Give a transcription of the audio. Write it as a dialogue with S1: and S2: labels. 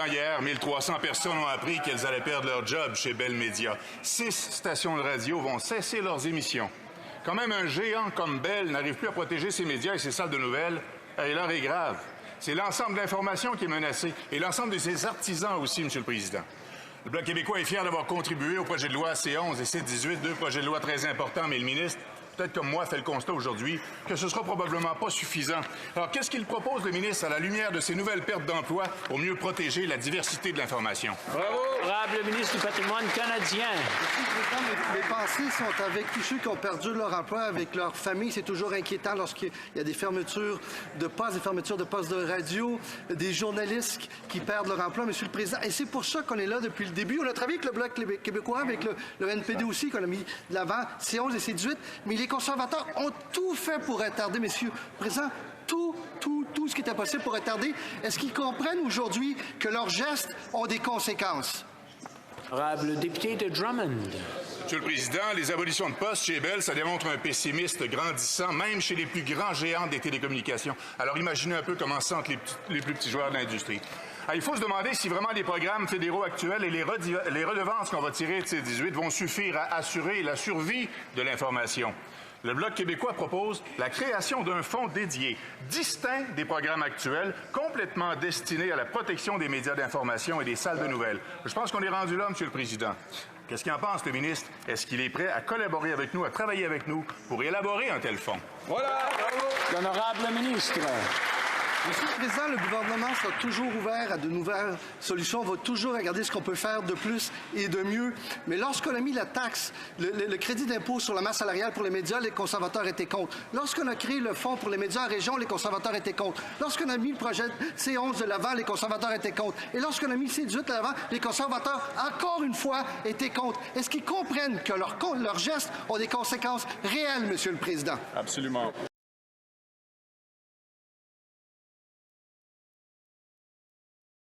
S1: Hier, 1300 personnes ont appris qu'elles allaient perdre leur job chez Bell Media. 6 stations de radio vont cesser leurs émissions. Quand même un géant comme Bell n'arrive plus à protéger ses médias et ses salles de nouvelles, l'heure est grave. C'est l'ensemble de l'information qui est menacé et l'ensemble de ses artisans aussi, M. le Président. Le Bloc québécois est fier d'avoir contribué au projet de loi C11 et C18, deux projets de loi très importants, mais le ministre, peut-être comme moi, fait le constat aujourd'hui que ce sera probablement pas suffisant. Alors, qu'est-ce qu'il propose, le ministre, à la lumière de ces nouvelles pertes d'emplois pour mieux protéger la diversité de l'information?
S2: Bravo! Honorable ministre du Patrimoine canadien.
S3: Monsieur le Président, mes pensées sont avec tous ceux qui ont perdu leur emploi, avec leur famille. C'est toujours inquiétant lorsqu'il y a des fermetures de postes, des fermetures de postes de radio, des journalistes qui perdent leur emploi, Monsieur le Président. Et c'est pour ça qu'on est là depuis le début. On a travaillé avec le Bloc québécois, avec le NPD aussi, qu'on a mis de l'avant, C11 et C18, mais les conservateurs ont tout fait pour retarder, Monsieur le Président, tout ce qui était possible pour retarder. Est-ce qu'ils comprennent aujourd'hui que leurs gestes ont des conséquences?
S2: Honorable député de Drummond.
S1: Monsieur le Président, les abolitions de postes chez Bell, ça démontre un pessimisme grandissant, même chez les plus grands géants des télécommunications. Alors imaginez un peu comment se sentent les plus petits joueurs de l'industrie. Il faut se demander si vraiment les programmes fédéraux actuels et les redevances qu'on va tirer de ces 18 vont suffire à assurer la survie de l'information. Le Bloc québécois propose la création d'un fonds dédié, distinct des programmes actuels, complètement destiné à la protection des médias d'information et des salles de nouvelles. Je pense qu'on est rendu là, Monsieur le Président. Qu'est-ce qu'il en pense, le ministre? Est-ce qu'il est prêt à collaborer avec nous, à travailler avec nous pour élaborer un tel fonds?
S2: Voilà! L'honorable ministre.
S3: Monsieur le Président, le gouvernement sera toujours ouvert à de nouvelles solutions. On va toujours regarder ce qu'on peut faire de plus et de mieux. Mais lorsqu'on a mis la taxe, le crédit d'impôt sur la masse salariale pour les médias, les conservateurs étaient contre. Lorsqu'on a créé le fonds pour les médias en région, les conservateurs étaient contre. Lorsqu'on a mis le projet C11 de l'avant, les conservateurs étaient contre. Et lorsqu'on a mis C18 de l'avant, les conservateurs, encore une fois, étaient contre. Est-ce qu'ils comprennent que leurs gestes ont des conséquences réelles, Monsieur le Président?
S4: Absolument.